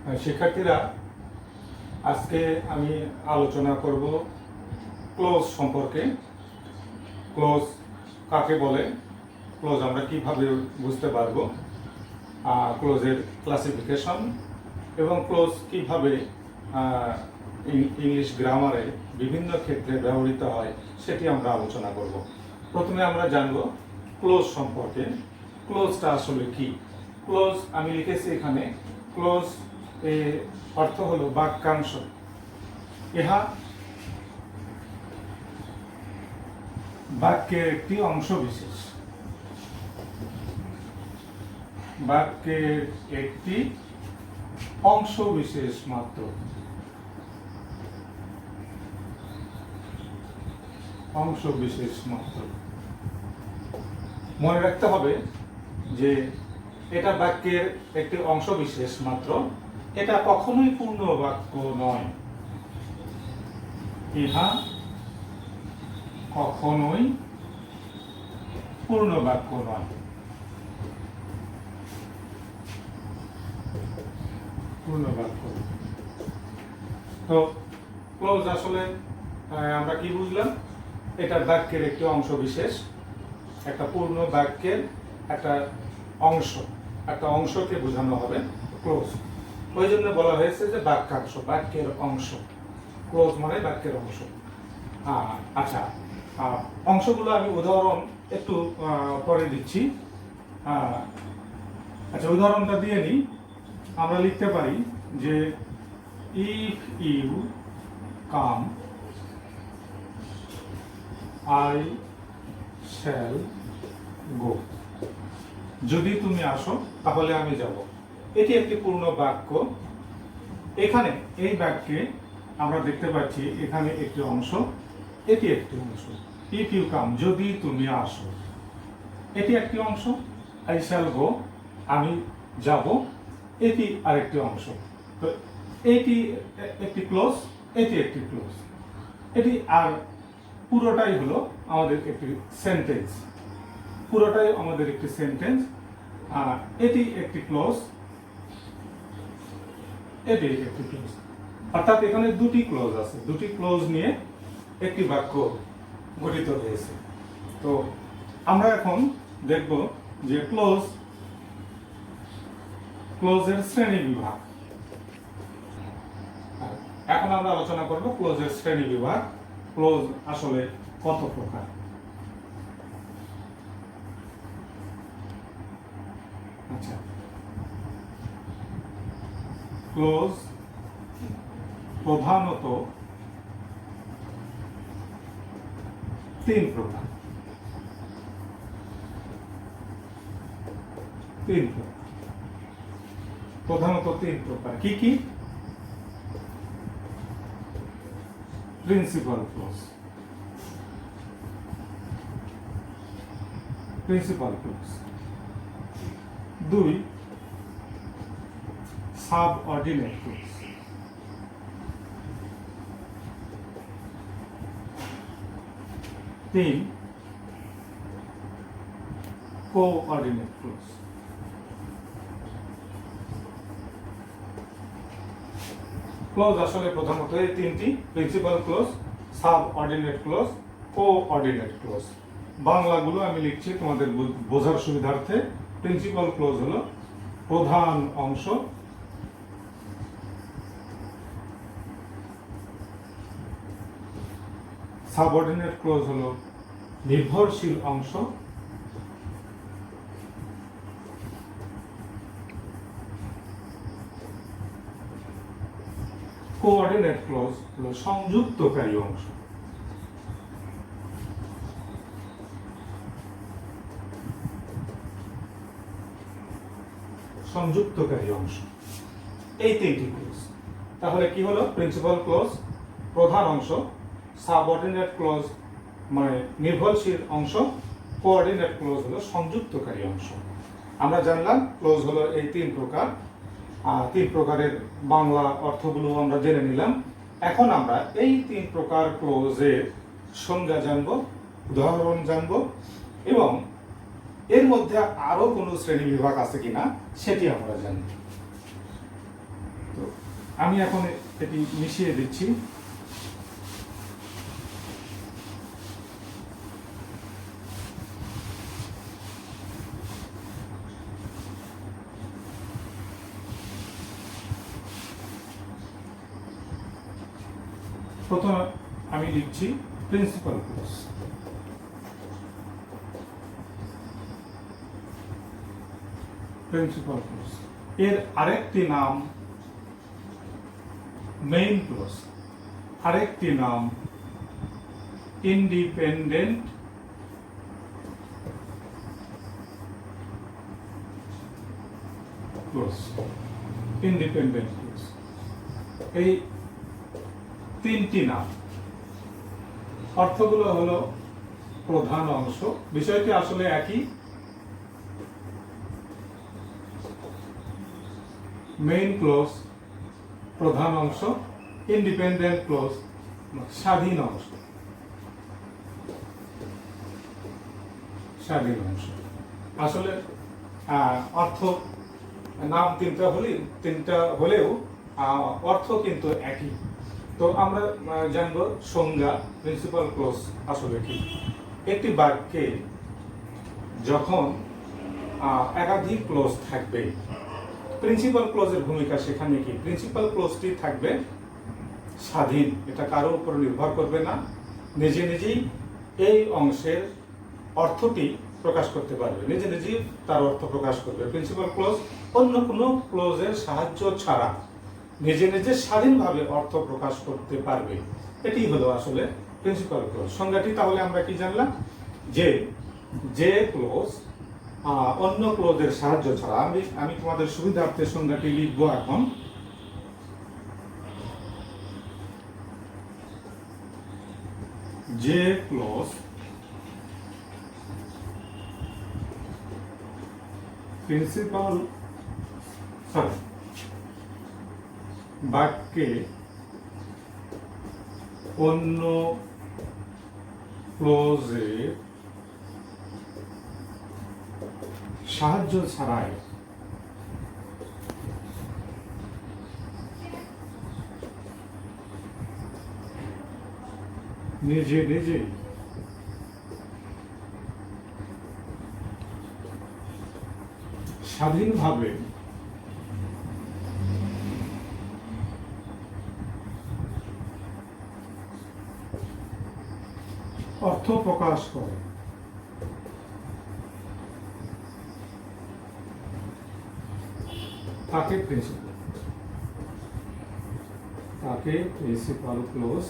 শিক্ষার্থীরা, আজকে আমি আলোচনা করব ক্লোজ সম্পর্কে। ক্লোজ কাকে বলে, ক্লোজ আমরা কিভাবে বুঝতে পারবো, ক্লোজের ক্লাসিফিকেশন এবং ক্লোজ কিভাবে ইংলিশ গ্রামারে বিভিন্ন ক্ষেত্রে ব্যবহৃত হয় সেটি আমরা আলোচনা করব। প্রথমে আমরা জানব ক্লোজ সম্পর্কে। ক্লোজটা আসলে কি? ক্লোজ আমি লিখেছি এখানে, ক্লোজ এর অর্থ হলো বাক্যাংশ। ইহা বাক্যের একটি অংশ বিশেষ। বাক্যের একটি অংশ বিশেষ মাত্র। অংশ বিশেষ মাত্র। মনে রাখতে হবে যে এটা বাক্যের একটি অংশ বিশেষ মাত্র, এটা কখনোই পূর্ণ বাক্য নয়। ইহা কখনোই পূর্ণ বাক্য নয়। পূর্ণ বাক্য। তো ক্লোজ আসলে আমরা কি বুঝলাম? এটা বাক্যের একটি অংশ বিশেষ, একটা পূর্ণ বাক্যের একটা অংশ, একটা অংশকে বোঝানো হবে ক্লোজ। ওই জন্য বলা হয়েছে যে বাক্যাংশ, বাক্যের অংশ। ক্লোজ মানে বাক্যের অংশ। আচ্ছা, অংশগুলো আমি উদাহরণ একটু পরে দিচ্ছি। আচ্ছা, উদাহরণটা দিয়ে নিই। আমরা লিখতে পারি যে if you come I shall go. যদি তুমি আসো তাহলে আমি যাব। এটি একটি পূর্ণ বাক্য। এখানে এই বাক্যে আমরা দেখতে পাচ্ছি এখানে একটি অংশ, এটি একটি অংশ। ইফ ইউ কাম, যদি তুমি আসো, এটি একটি অংশ। আই শ্যাল গো, আমি যাব, এটি আরেকটি অংশ। তো এটি একটি ক্লোজ, এটি একটি ক্লোজ। এটি আর পুরোটাই হলো আমাদের একটি সেন্টেন্স। পুরোটাই আমাদের একটি সেন্টেন্স। এটি একটি ক্লোজ, এটি একটি ক্লোজ। অর্থাৎ এখানে দুটি ক্লোজ আছে, দুটি ক্লোজ নিয়ে একটি বাক্য গঠিত হয়েছে। তো আমরা এখন দেখব যে ক্লোজের শ্রেণী বিভাগ। এখন আমরা আলোচনা করব ক্লোজের শ্রেণী বিভাগ। ক্লোজ আসলে কত প্রকার? আচ্ছা, ক্লোজ প্রধানত তিন প্রকার। প্রধানত তিন প্রকার। কি কি? Principal clause. Principal clause. 2, subordinate clause. 3, coordinate clause. Clause আসলে প্রথমত এই তিনটি: principal clause, subordinate clause, coordinate clause. বাংলাগুলো আমি লিখছি তোমাদের বোঝার সুবিধার্থে। প্রিন্সিপাল ক্লোজ হলো প্রধান অংশ, সাবঅর্ডিনেট ক্লোজ হলো নির্ভরশীল অংশ, কোঅর্ডিনেট ক্লোজ হলো সংযুক্তকারী অংশ। সংযুক্তকারী অংশ, এই তিনটি ক্লোজ। তাহলে কি হলো? প্রিন্সিপাল ক্লোজ প্রধান অংশ, সাবঅর্ডিনেট ক্লোজ মানে নির্ভরশীল অংশ, কোঅর্ডিনেট ক্লোজ হলো সংযুক্তকারী অংশ। আমরা জানলাম ক্লোজ হলো এই তিন প্রকার। তিন প্রকারের বাংলা অর্থগুলো আমরা জেনে নিলাম। এখন আমরা এই তিন প্রকার ক্লোজের সংজ্ঞা জানব, উদাহরণ জানব এবং এর মধ্যে আরো কোনো শ্রেণী বিভাগ আছে কিনা সেটি আমরা জানব। তো আমি এখন এটি মিশিয়ে দিচ্ছি। প্রথমে আমি লিখছি প্রিন্সিপাল ক্লজ। প্রিন্সিপাল ক্লজ এর আরেকটি নাম মেইন ক্লজ, আরেকটি নাম ইন্ডিপেন্ডেন্ট ক্লজ। ইন্ডিপেন্ডেন্ট ক্লজ, এই তিনটি নাম, অর্থগুলো হলো প্রধান অংশ, বিষয়টি আসলে একই। মেইন ক্লজ প্রধান অংশ, ইন্ডিপেন্ডেন্ট ক্লজ স্বাধীন অংশ। স্বাধীন অংশ আসলে অর্থ নাম তিনটা হলেও অর্থ কিন্তু একই। তো আমরা জানবো সংজ্ঞা প্রিন্সিপাল ক্লজ আসলে কি। একটি বাক্যে যখন একাধিক ক্লজ থাকবে, প্রিন্সিপাল ক্লজের ভূমিকা সেখানে কি? প্রিন্সিপাল ক্লজটি থাকবে স্বাধীন, এটা কারোর উপর নির্ভর করবে না, নিজে নিজেই এই অংশের অর্থটি প্রকাশ করতে পারবে, নিজে নিজেই তার অর্থ প্রকাশ করবে। প্রিন্সিপাল ক্লজ অন্য কোনো ক্লজের সাহায্য ছাড়া নিজে নিজে স্বাধীনভাবে অর্থ প্রকাশ করতে পারবে। এটি হলো আসলে প্রিন্সিপাল ক্লজ। সংজ্ঞাটি তাহলে আমরা কি জানলাম? যে ক্লজ অন্য ক্লজের সাহায্য ছাড়া, আমি তোমাদের সুবিধার্থে সংজ্ঞাটি লিখবো এখন। যে ক্লজ প্রিন্সিপাল বাক্যে অন্য ক্লজের সাহায্য ছাড়াই নিজে নিজে স্বাধীনভাবে অর্থ প্রকাশ করে, তাকে প্রিন্সিপাল ক্লজ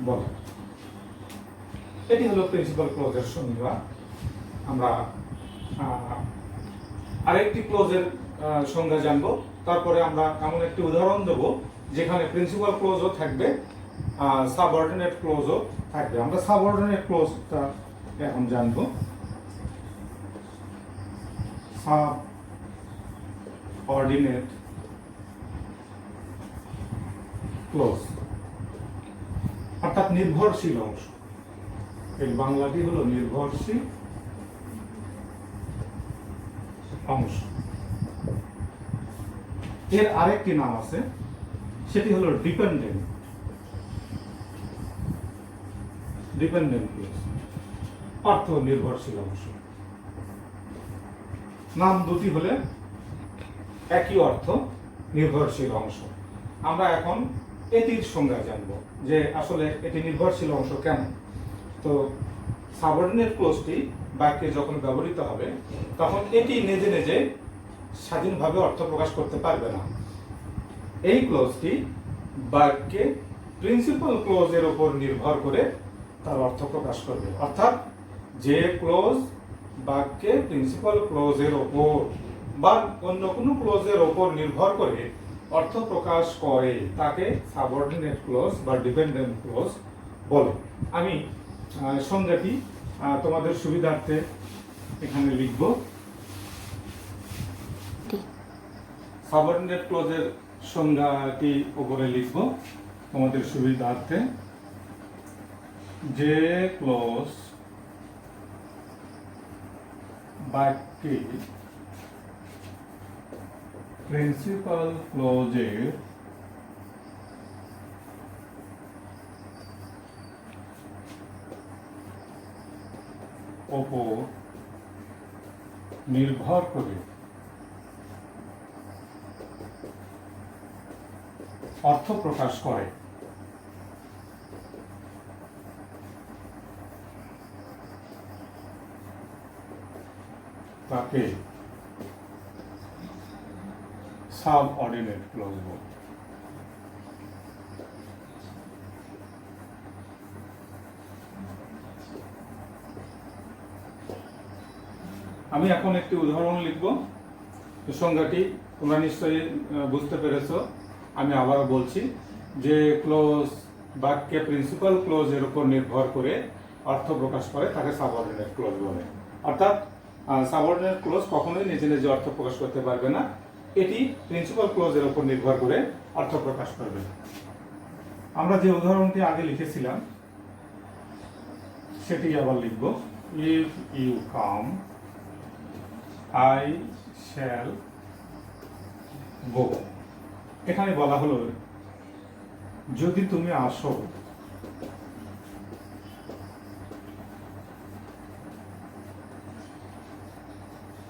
বলে। এটি হলো প্রিন্সিপাল ক্লজের সংজ্ঞা। আমরা আরেকটি ক্লজের সংজ্ঞা জানবো, তারপরে আমরা এমন একটি উদাহরণ দেব যেখানে প্রিন্সিপাল ক্লজও থাকবে, সাবঅর্ডিনেট ক্লজও থাকবে। আমরা সাবঅর্ডিনেট ক্লজটা এখন জানবো। সাবঅর্ডিনেট ক্লজ অর্থাৎ নির্ভরশীল অংশ। এর বাংলাটি হলো নির্ভরশীল অংশ। এর আরেকটি নাম আছে, সেটি হলো ডিপেন্ডেন্ট ক্লজ, অর্থ নির্ভরশীল অংশ। নাম দুটি হলে একই অর্থ, নির্ভরশীল অংশ। আমরা এখন এটির সংজ্ঞা জানব যে আসলে এটি নির্ভরশীল অংশ কেন। তো সাবঅর্ডিনেট ক্লজটি বাক্যে যখন ব্যবহৃত হবে তখন এটি নিজে নিজে স্বাধীনভাবে অর্থ প্রকাশ করতে পারবে না। এই ক্লজটি বাক্যে প্রিন্সিপাল ক্লজের উপর নির্ভর করে তার অর্থ প্রকাশ করবে। অর্থাৎ যে ক্লজ বাক্যে প্রিন্সিপাল ক্লজের উপর বা অন্য কোনো ক্লজের উপর নির্ভর করে অর্থ প্রকাশ করে তাকে সাবঅর্ডিনেট ক্লজ বা ডিপেন্ডেন্ট ক্লজ বলে। আমি সংজ্ঞাটি তোমাদের সুবিধার্থে এখানে লিখব। সাবঅর্ডিনেট ক্লজের সংজ্ঞাটি উপরে লিখব তোমাদের সুবিধার্থে। যে ক্লজ বাক্যে প্রিন্সিপাল ক্লজের ওপর নির্ভর করে অর্থ প্রকাশ করে তাকে সাবঅর্ডিনেট ক্লজ বলে। আমি এখন একটি উদাহরণ লিখব। সংজ্ঞাটি তোমরা নিশ্চয়ই বুঝতে পেরেছো। আমি আবারও বলছি যে ক্লোজ বাক্যে প্রিন্সিপাল ক্লোজের উপর নির্ভর করে অর্থ প্রকাশ করে তাকে সাবঅর্ডিনেট ক্লোজ বলে। অর্থাৎ সাবঅর্ডিনেট ক্লোজ কখনোই নিজে নিজে অর্থ প্রকাশ করতে পারবে না, এটি প্রিন্সিপাল ক্লোজের উপর নির্ভর করে অর্থ প্রকাশ করবে। আমরা যে উদাহরণটি আগে লিখেছিলাম সেটি আবার লিখব। If you come I shall go. এখানে বলা হলো যদি তুমি আসো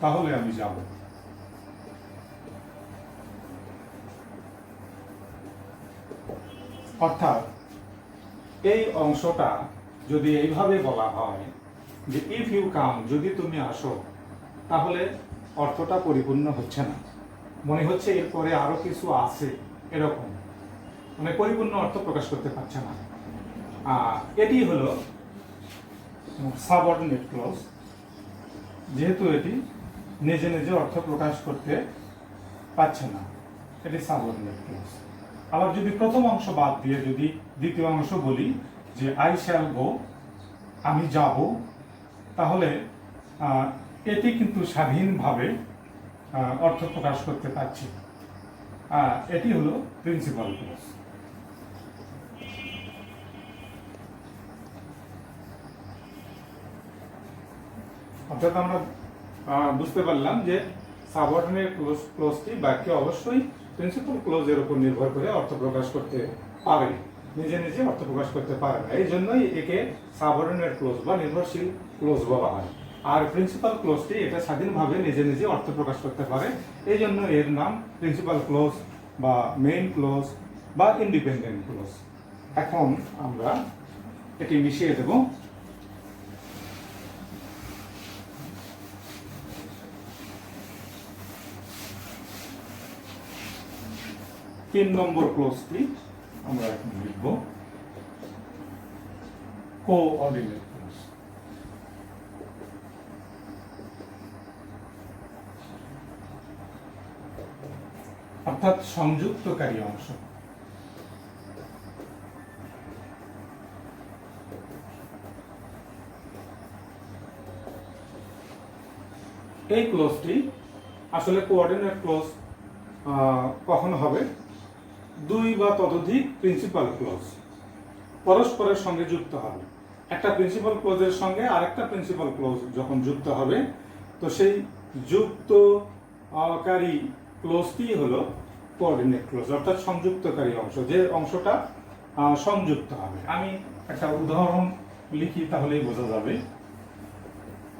তাহলে আমি যাব। অর্থাৎ এই অংশটা যদি এইভাবে বলা হয় যে ইফ ইউ কাম, যদি তুমি আসো, তাহলে অর্থটা পরিপূর্ণ হচ্ছে না, মনে হচ্ছে এরপরে আরো কিছু আছে, এরকম মানে পরিপূর্ণ অর্থ প্রকাশ করতে পারছে না। এটি হলো সাবঅর্ডিনেট ক্লজ, যেহেতু এটি নিজে নিজে অর্থ প্রকাশ করতে পারছে না, এটি সাবঅর্ডিনেট ক্লজ। আবার যদি প্রথম অংশ বাদ দিয়ে যদি দ্বিতীয় অংশ বলি যে আই শ্যাল গো, আমি যাব, তাহলে এটি কিন্তু স্বাধীনভাবে অর্থ প্রকাশ করতে পারছে। এটি হলো প্রিন্সিপাল ক্লজ। অর্থাৎ আমরা বুঝতে পারলাম যে সাবঅর্ডিনেট ক্লজটি বাক্যে অবশ্যই প্রিন্সিপাল ক্লজের উপর নির্ভর করে অর্থ প্রকাশ করতে পারে, নিজে নিজে অর্থ প্রকাশ করতে পারে না। এই জন্যই একে সাবঅর্ডিনেট ক্লজ বা নির্ভরশীল ক্লজ বলা হয়। আর প্রিন্সিপাল ক্লজটি এটা স্বাধীনভাবে নিজে নিজে অর্থ প্রকাশ করতে পারে, এই জন্য এর নাম প্রিন্সিপাল ক্লজ বা মেইন ক্লজ বা ইন্ডিপেন্ডেন্ট ক্লজ। এখন আমরা এটি মিশিয়ে দেব। তিন নম্বর ক্লজটি আমরা এখন লিখব কোঅর্ডিনেট ক্লজ। অর্থাৎ সংযুক্তকারী অংশ। এই ক্লজটি আসলে কোঅর্ডিনেট ক্লজ কখন হবে? দুই বা ততোধিক প্রিন্সিপাল ক্লজ পরস্পরের সঙ্গে যুক্ত হবে। একটা প্রিন্সিপাল ক্লজের সঙ্গে আরেকটা প্রিন্সিপাল ক্লজ যখন যুক্ত হবে, তো সেই যুক্তকারী ক্লজটি হলো কোঅর্ডিনেট ক্লজ, অর্থাৎ সংযুক্তকারী অংশ, যে অংশটা সংযুক্ত হবে। আমি একটা উদাহরণ লিখি, তাহলেই বোঝা যাবে।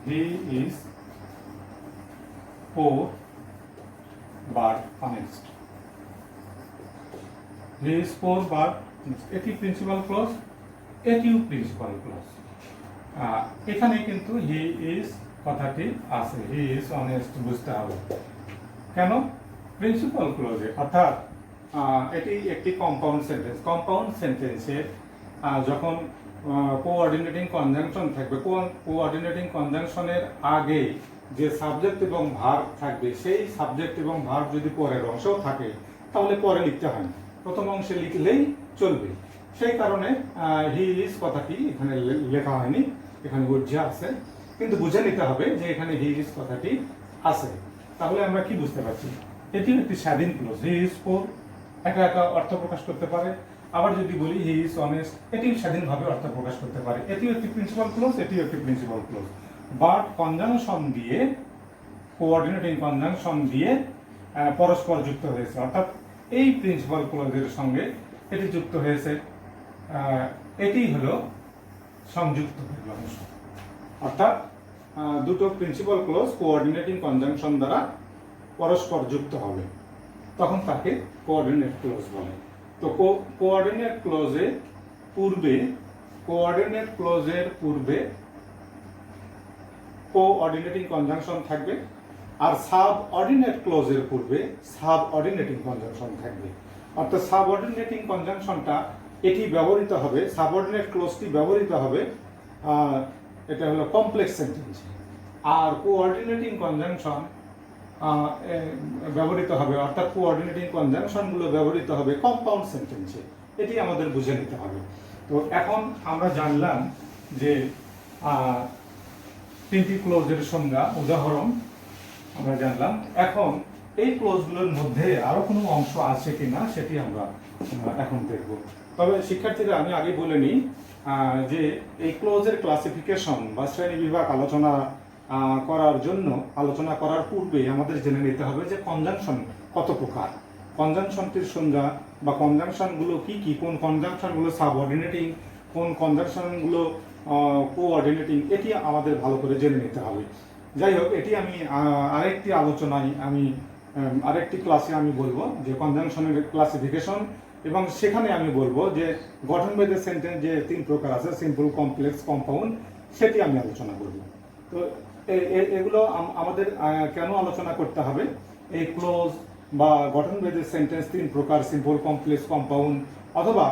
He is poor but honest. He is poor but, এটি প্রিন্সিপাল ক্লজ, এটিও প্রিন্সিপাল ক্লজ। এখানে কিন্তু হি ইজ কথাটি আছে, হি ইজ অনেস্ট বুঝতে হবে। কেন? প্রিন্সিপাল ক্লজে, অর্থাৎ এটি একটি কম্পাউন্ড সেন্টেন্স। কম্পাউন্ড সেন্টেন্সে যখন কোঅর্ডিনেটিং কনজাংশন থাকবে, কোঅর্ডিনেটিং কনজাংশনের আগে যে সাবজেক্ট এবং ভার্ব থাকবে, সেই সাবজেক্ট এবং ভার্ব যদি পরের অংশেও থাকে, তাহলে পরে লিখতে হয় না, প্রথম অংশে লিখলেই চলবে। সেই কারণে হি ইজ কথাটি এখানে লেখা হয়নি, এখানে বুঝে আছে, কিন্তু বুঝে নিতে হবে যে এখানে হি ইজ কথাটি আছে। তাহলে আমরা কি বুঝতে পারছি? এটিও একটি স্বাধীন ক্লজ। হি ইজ পোর একা একা অর্থ প্রকাশ করতে পারে। আবার যদি বলি হি ইজ অনেস্ট, এটিও স্বাধীনভাবে অর্থ প্রকাশ করতে পারে। এটিও একটি প্রিন্সিপাল ক্লজ, এটিও একটি প্রিন্সিপাল ক্লজ। বাট কনজাংশন দিয়ে কোঅর্ডিনেটিং কনজাংশন দিয়ে পরস্পর যুক্ত হয়েছে, অর্থাৎ এই প্রিন্সিপাল ক্লজের সঙ্গে এটি যুক্ত হয়েছে। এটি হলো সংযুক্ত অংশ, অর্থাৎ দুটো প্রিন্সিপাল ক্লজ কোঅর্ডিনেটিং কনজাংশন দ্বারা পরস্পর যুক্ত হবে, তখন তাকে কোঅর্ডিনেট ক্লজ বলে। তো কোঅর্ডিনেট ক্লজের পূর্বে কোঅর্ডিনেটিং কনজাংশন থাকবে, আর সাবঅর্ডিনেট ক্লজের পূর্বে সাবঅর্ডিনেটিং কনজাংশন থাকবে। অর্থাৎ সাবঅর্ডিনেটিং কনজাংশনটা এটি ব্যবহৃত হবে, সাবঅর্ডিনেট ক্লজটি ব্যবহৃত হবে এটা হলো কমপ্লেক্স সেন্টেন্স, আর কোঅর্ডিনেটিং কনজাংশন ব্যবহৃত হবে, অর্থাৎ কোঅর্ডিনেটিং কনজাংশনগুলো ব্যবহৃত হবে কম্পাউন্ড সেন্টেন্সে। এটি আমাদের বুঝে নিতে হবে। তো এখন আমরা জানলাম যে তিনটি ক্লোজের সংজ্ঞা, উদাহরণ আমরা জানলাম। এখন এই ক্লোজগুলোর মধ্যে আরো কোনো অংশ আছে কিনা সেটি আমরা এখন দেখব। তবে শিক্ষার্থীরা, আমি আগে বলে নিই যে এই ক্লোজের ক্লাসিফিকেশন বা শ্রেণী বিভাগ আলোচনা করার পূর্বে আমাদের জেনে নিতে হবে যে কনজাংশন কত প্রকার, কনজাংশনটির সংজ্ঞা বা কনজাংশনগুলো কি কি, কোন কনজাংশনগুলো সাবঅর্ডিনেটিং, কোন কনজাংশনগুলো কোঅর্ডিনেটিং, এটি আমাদের ভালো করে জেনে নিতে হবে। যাই হোক, এটি আমি আরেকটি ক্লাসে আমি বলবো যে কনজাংশনের ক্লাসিফিকেশন, এবং সেখানে আমি বলবো যে গঠনভেদে সেন্টেন্স যে তিন প্রকার আছে, সিম্পল, কমপ্লেক্স, কম্পাউন্ড, সেটি আমি আলোচনা করব। তো এগুলো আমাদের কেন আলোচনা করতে হবে? এই ক্লোজ বা গঠনভেদের সেন্টেন্স তিন প্রকার, সিম্পল, কমপ্লেক্স, কম্পাউন্ড, অথবা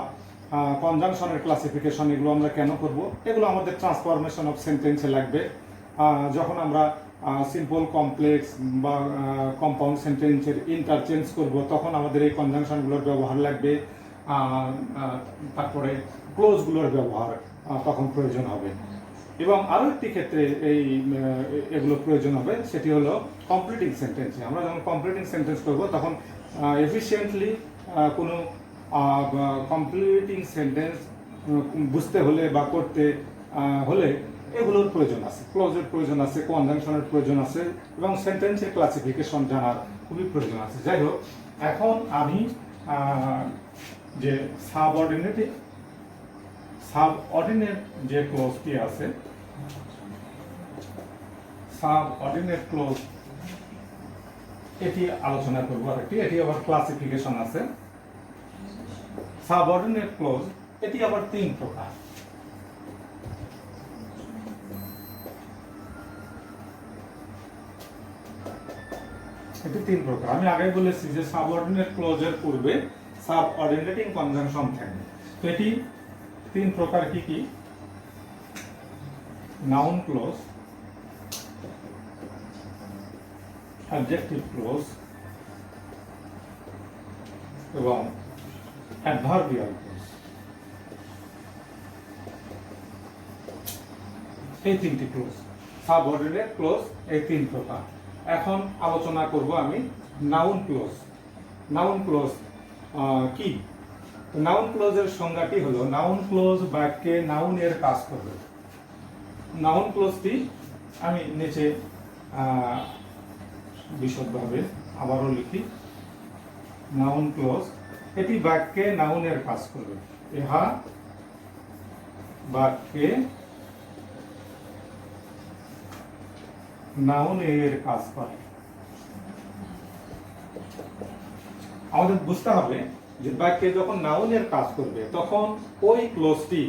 কনজাংশনের ক্লাসিফিকেশন, এগুলো আমরা কেন করব? এগুলো আমাদের ট্রান্সফরমেশন অফ সেন্টেন্সে লাগবে। যখন আমরা সিম্পল, কমপ্লেক্স বা কম্পাউন্ড সেন্টেন্সের ইন্টারচেঞ্জ করব, তখন আমাদের এই কনজাংশনগুলোর ব্যবহার লাগবে। তারপরে ক্লোজগুলোর ব্যবহার তখন প্রয়োজন হবে। এবং আরও একটি ক্ষেত্রে এগুলো প্রয়োজন হবে, সেটি হলো কমপ্লিটিং সেন্টেন্সে। আমরা যখন কমপ্লিটিং সেন্টেন্স করব, তখন এফিশিয়েন্টলি কোনো কমপ্লিটিং সেন্টেন্স বুঝতে হলে বা করতে হলে এগুলোর প্রয়োজন আছে, ক্লোজের প্রয়োজন আছে, কনজাংশনের প্রয়োজন আছে, এবং সেন্টেন্সের ক্লাসিফিকেশন জানার খুবই প্রয়োজন আছে। যাই হোক, এখন আমি যে সাবঅর্ডিনেট যে ক্লোজটি আছে, সাবঅর্ডিনেট ক্লোজ, এটি আলোচনা করব। এটি আবার ক্লাসিফিকেশন আছে। সাবঅর্ডিনেট ক্লোজ এটি আবার তিন প্রকার। এটি তিন প্রকার। আমি আগে বলেছি যে সাবঅর্ডিনেট ক্লোজের পূর্বে সাবঅর্ডিনেটিং কনজাংশন থাকবে। তো এটি তিন প্রকার কি কি? নাউন ক্লোজ, অ্যাডজেক্টিভ ক্লোজ এবং অ্যাডভার্বিয়াল ক্লোজ। এই তিনটি ক্লোজ, সাবঅর্ডিনেট ক্লোজ, এই তিন প্রকার। এখন আলোচনা করব আমি নাউন ক্লোজ। নাউন ক্লোজ কি? নাউন ক্লোজের সংজ্ঞাটি হলো, নাউন ক্লোজ বাক্যে নাউনের কাজ করবে। নাউন ক্লোজটি আমি নিচে বিশদভাবে আবারও লিখি। নাউন ক্লোজ এটি বাক্যে নাউনের কাজ করবে। ইহা বাক্যে নাউনের কাজ করে। আমাদের বুঝতে হবে যে বাক্যে যখন নাউনের কাজ করবে, তখন ওই ক্লোজটি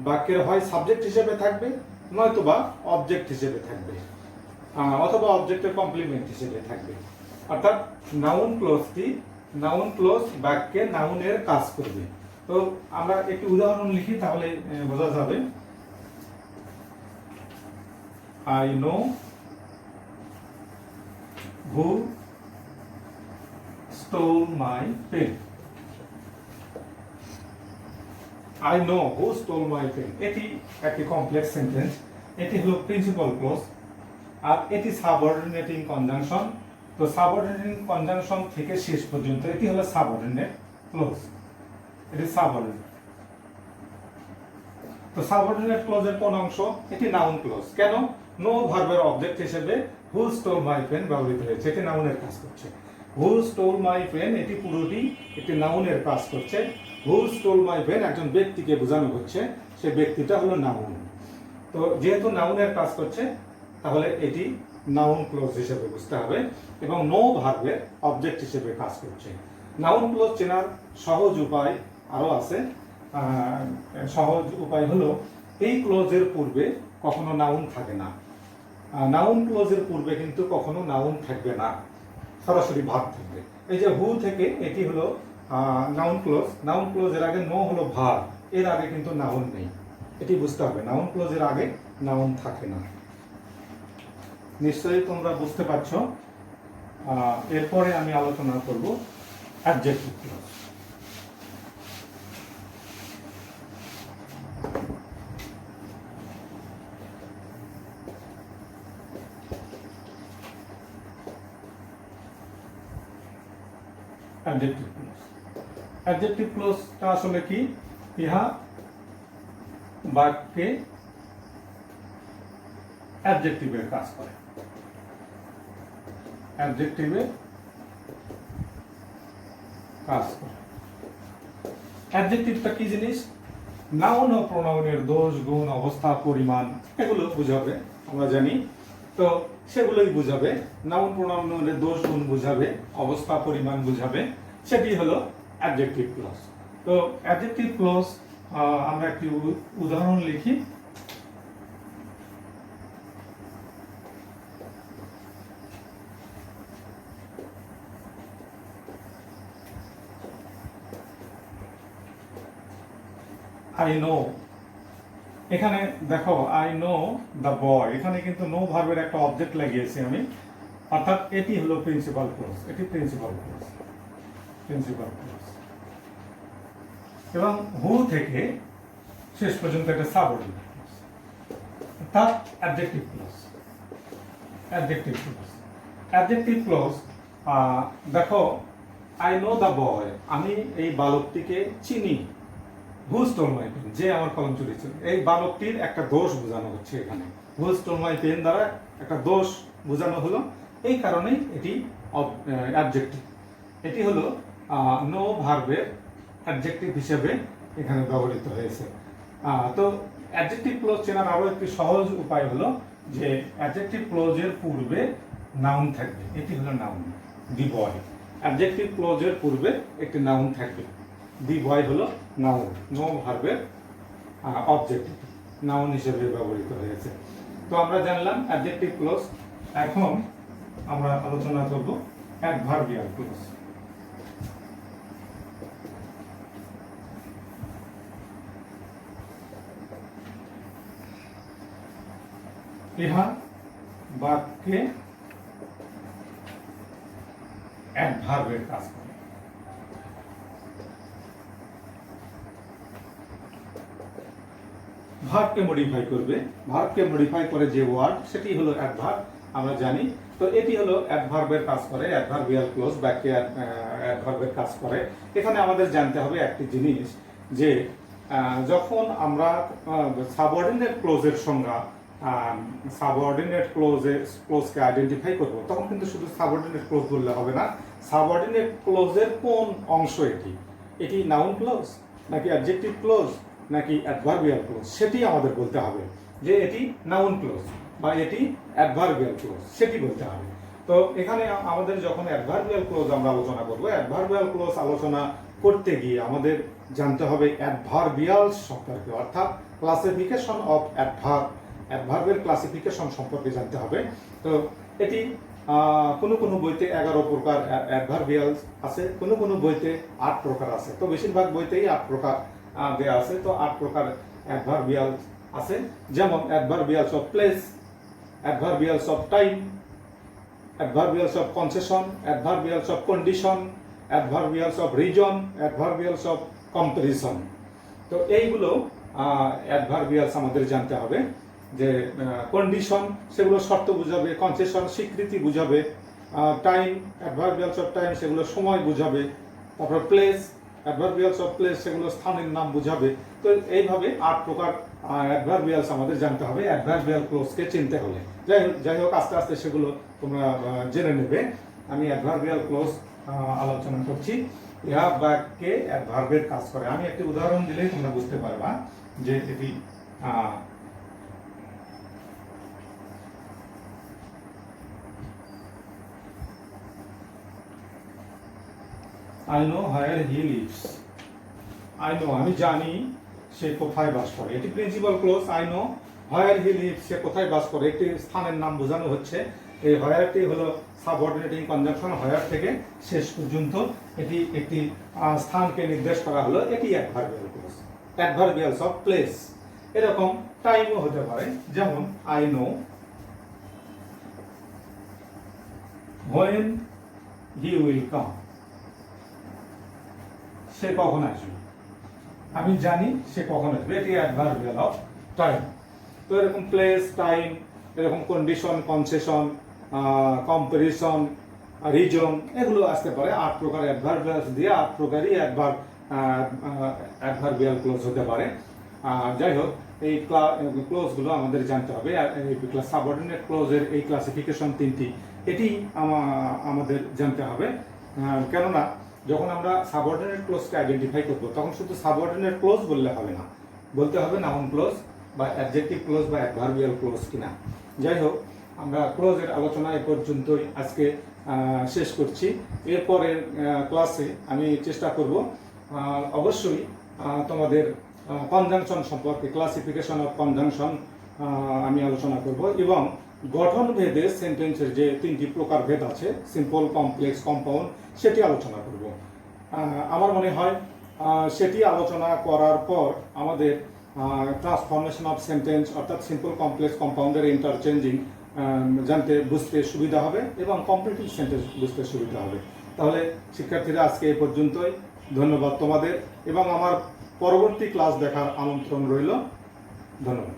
বাক্যের হয় সাবজেক্ট হিসেবে থাকবে, নয়তোবা অবজেক্ট হিসেবে থাকবে, অথবা অবজেক্টের কমপ্লিমেন্ট হিসেবে থাকবে। অর্থাৎ নাউন ক্লোজ বাক্যে নাউনের কাজ করবে। তো আমরা একটি উদাহরণ লিখি, তাহলে বোঝা যাবে। I know who stole my pen. I know who stole my pen. এটি একটি কমপ্লেক্স সেন্টেন্স। এটি হলো প্রিন্সিপাল ক্লোজ, আর এটি সাবঅর্ডিনেটিং কনজাংশন। তো সাবঅর্ডিনেটিং কনজাংশন থেকে শেষ পর্যন্ত এটি হলো সাবঅর্ডিনেট ক্লোজ। এটি সাবঅর্ডিনেট। তো সাবঅর্ডিনেট ক্লজের কোন অংশ? এটি নাউন ক্লজ। কেন? নো ভার্বের অবজেক্ট হিসেবে হু স্টোল মাই পেন ব্যবহৃত হয়েছে, এটি নাউনের কাজ করছে। হু স্টোল মাই পেন এটি পুরোটি একটি নাউনের কাজ করছে। হু স্টোল মাই পেন একজন ব্যক্তিকে বোঝানো হচ্ছে, সে ব্যক্তিটা হলো নাউন। তো যেহেতু নাউনের কাজ করছে তাহলে এটি নাউন ক্লজ হিসেবে বুঝতে হবে এবং নো ভার্বের অবজেক্ট হিসেবে কাজ করছে। নাউন ক্লজ চেনার সহজ উপায় আরও আছে। সহজ উপায় হলো এই ক্লজের পূর্বে কখনো নাউন থাকে না। নাউন ক্লজের পূর্বে কিন্তু কখনো নাউন থাকবে না, সরাসরি ভার্ব থাকবে। এই যে হু থেকে এটি হলো নাউন ক্লজ। নাউন ক্লজের আগে নো হলো ভার্ব, এর আগে কিন্তু নাউন নেই, এটি বুঝতে হবে। নাউন ক্লজের আগে নাউন থাকে না। নিশ্চয়ই তোমরা বুঝতে পারছো। এরপরে আমি আলোচনা করব adjective clause. Adjective clause, adjective ক্লজটা আসলে কি? ইহা বাক্যে অ্যাডজেক্টিভের কাজ করে। অ্যাডজেক্টিভের কাজ করে। অ্যাডজেক্টিভটা কি জিনিস? নাউন ও প্রোনাউনের দোষ, গুণ, অবস্থা, পরিমাণ এগুলো বুঝাবে, আমরা জানি। তো সেগুলোই বুঝাবে। নাউন প্রোনাউনের দোষ, গুণ বুঝাবে, অবস্থা, পরিমাণ বুঝাবে, সেটি হলো অ্যাডজেক্টিভ ক্লজ। তো অ্যাডজেক্টিভ ক্লজ আমরা একটি উদাহরণ লিখি। আই নো, এখানে দেখো আই নো দ্য বয়, এখানে কিন্তু নো ভার্বের একটা অবজেক্ট লাগিয়েছি আমি, অর্থাৎ এটি হলো প্রিন্সিপাল ক্লজ। এটি প্রিন্সিপাল ক্লজ, প্রিন্সিপাল ক্লজ। এবং হু থেকে শেষ পর্যন্ত একটা সাবঅর্ডিনেট ক্লজ, অর্থাৎ adjective clause. Adjective clause, adjective clause. দেখো আই নো দ্য বয়, আমি এই বালকটিকে চিনি। হু স্টোল মাই পেন, যে আমার কলম চুরি ছিল। এই বালকটির একটা দোষ বোঝানো হচ্ছে এখানে। হু স্টোল মাই পেন দ্বারা একটা দোষ বোঝানো হলো, এই কারণেই এটি অ্যাডজেক্টিভ। এটি হলো নো ভার্বের অ্যাডজেক্টিভ হিসেবে এখানে ব্যবহৃত হয়েছে। তো অ্যাডজেক্টিভ ক্লোজ চেনার আরও একটি সহজ উপায় হলো যে অ্যাডজেক্টিভ ক্লোজের পূর্বে নাউন থাকবে, এটি হলো নাউন। দি বয়, অ্যাডজেক্টিভ ক্লোজের পূর্বে একটি নাউন থাকবে। দি বয় হলো নাউন, নো ভার্বের অবজেক্ট, নাউন হিসেবে ব্যবহৃত হয়েছে। তো আমরা জানলাম অ্যাডজেক্টিভ ক্লোজ। এখন আমরা আলোচনা করব অ্যাডভার্বিয়াল ক্লোজ। ইহা বাক্যে অ্যাডভার্বের কাজ করে। ভার্বকে মডিফাই করবে, ভার্বকে মডিফাই করে যে ওয়ার্ড সেটি হলো অ্যাডভার্ব, আমরা জানি। তো এটি হলো অ্যাডভার্বের কাজ করে, অ্যাডভার্বিয়াল ক্লোজ বাক্যে অ্যাডভার্বের কাজ করে। এখানে আমাদের জানতে হবে একটি জিনিস যে যখন আমরা সাবঅর্ডিনেট ক্লোজের সংজ্ঞা, সাবঅর্ডিনেট ক্লোজকে আইডেন্টিফাই করব, তখন কিন্তু শুধু সাবঅর্ডিনেট ক্লোজ বললে হবে না। সাবঅর্ডিনেট ক্লোজের কোন অংশ এটি? এটি নাউন ক্লোজ নাকি অ্যাডজেক্টিভ ক্লোজ নাকি অ্যাডভার্বিয়াল ক্লোজ, সেটি আমাদের বলতে হবে। যে এটি নাউন ক্লোজ বা এটি অ্যাডভার্বিয়াল ক্লোজ, সেটি বলতে হবে। তো এখানে আমাদের যখন অ্যাডভার্বিয়াল ক্লোজ আমরা আলোচনা করব, অ্যাডভার্বিয়াল ক্লোজ আলোচনা করতে গিয়ে আমাদের জানতে হবে অ্যাডভার্বিয়াল সম্পর্কে, অর্থাৎ ক্লাসিফিকেশন অফ অ্যাডভার্ব, অ্যাডভার্বের ক্লাসিফিকেশন সম্পর্কে জানতে হবে। তো এটি কোনো বইতে 11 প্রকার অ্যাডভার্বিয়াল আছে, কোনো বইতে 8 প্রকার আছে। তো বেশিরভাগ বইতেই 8 প্রকার দেয়া আছে। তো 8 প্রকার অ্যাডভার্বিয়াল আছে, যেমন adverbials of place, adverbials of time, adverbials of concession, adverbials of condition, adverbials of reason, adverbials of comparison. তো এইগুলো অ্যাডভার্বিয়ালস আমাদের জানতে হবে। যে কন্ডিশন সেগুলো শর্ত বুঝাবে, কনসেশন স্বীকৃতি বুঝাবে, টাইম অ্যাডভার্বিয়ালস অফ টাইম সেগুলো সময় বুঝাবে, তারপর প্লেস অ্যাডভার্বিয়ালস অফ প্লেস সেগুলো স্থানের নাম বুঝাবে। তো এইভাবে 8 প্রকার অ্যাডভার্বিয়ালস আমাদের জানতে হবে অ্যাডভার্বিয়াল ক্লোজকে চিনতে হলে। যাই হোক আস্তে আস্তে সেগুলো তোমরা জেনে নেবে। আমি অ্যাডভার্বিয়াল ক্লোজ আলোচনা করছি। ইহা বাক্যে অ্যাডভার্বের কাজ করে। আমি একটি উদাহরণ দিলেই তোমরা বুঝতে পারবা যে এটি I know where he lives. I know, আমি জানি সে কোথায় বাস করে। এটি principal clause. I know where he lives, সে কোথায় বাস করে। একটি স্থানের নাম বোঝানো হচ্ছে। এই whereটি হলো সাবঅর্ডিনেটিং কনজাংশন, where থেকে শেষ পর্যন্ত এটি একটি স্থানকে নির্দেশ করা হলো। এটি adverbial close. Adverbials of place এরকম টাইমও হতে পারে, যেমন I know when he will come, সে কখন আসবে। আমি জানি সে কখন আসবে, এটি অ্যাডভার্বিয়াল অফ টাইম। তো এরকম প্লেস, টাইম, এরকম কন্ডিশন, কনসেশন, কম্পারিশন, রিজন, এগুলো আসতে পারে। 8 প্রকার অ্যাডভার্বিয়ালস দিয়ে 8 প্রকারই অ্যাডভার্বিয়াল ক্লোজ হতে পারে। যাই হোক এই ক্লোজগুলো আমাদের জানতে হবে। সাবঅর্ডিনেট ক্লোজের এই ক্লাসিফিকেশন 3টি, এটি আমাদের জানতে হবে। কেননা যখন আমরা সাবঅর্ডিনেট ক্লোজকে আইডেন্টিফাই করব, তখন শুধু সাবঅর্ডিনেট ক্লোজ বললে হবে না, বলতে হবে নাউন ক্লোজ বা অ্যাডজেক্টিভ ক্লোজ বা অ্যাডভার্বিয়াল ক্লোজ কিনা। যাই হোক আমরা ক্লোজের আলোচনা এ পর্যন্তই আজকে শেষ করছি। এরপরের ক্লাসে আমি চেষ্টা করব অবশ্যই তোমাদের কনজাংশন সম্পর্কে, ক্লাসিফিকেশন অফ কনজাংশন আমি আলোচনা করব, এবং গঠন ভেদে সেন্টেন্সের যে 3টি প্রকার ভেদ আছে, সিম্পল, কমপ্লেক্স, কম্পাউন্ড, সেটি আলোচনা করব। আমার মনে হয় সেটি আলোচনা করার পর আমাদের ট্রান্সফরমেশন অফ সেন্টেন্স অর্থাৎ সিম্পল, কমপ্লেক্স, কম্পাউন্ডের ইন্টারচেঞ্জিং জানতে বুঝতে সুবিধা হবে এবং কমপ্লিটিভ সেন্টেন্স বুঝতে সুবিধা হবে। তাহলে শিক্ষার্থীরা আজকে এই পর্যন্তই। ধন্যবাদ তোমাদের, এবং আমার পরবর্তী ক্লাস দেখার আমন্ত্রণ রইল। ধন্যবাদ।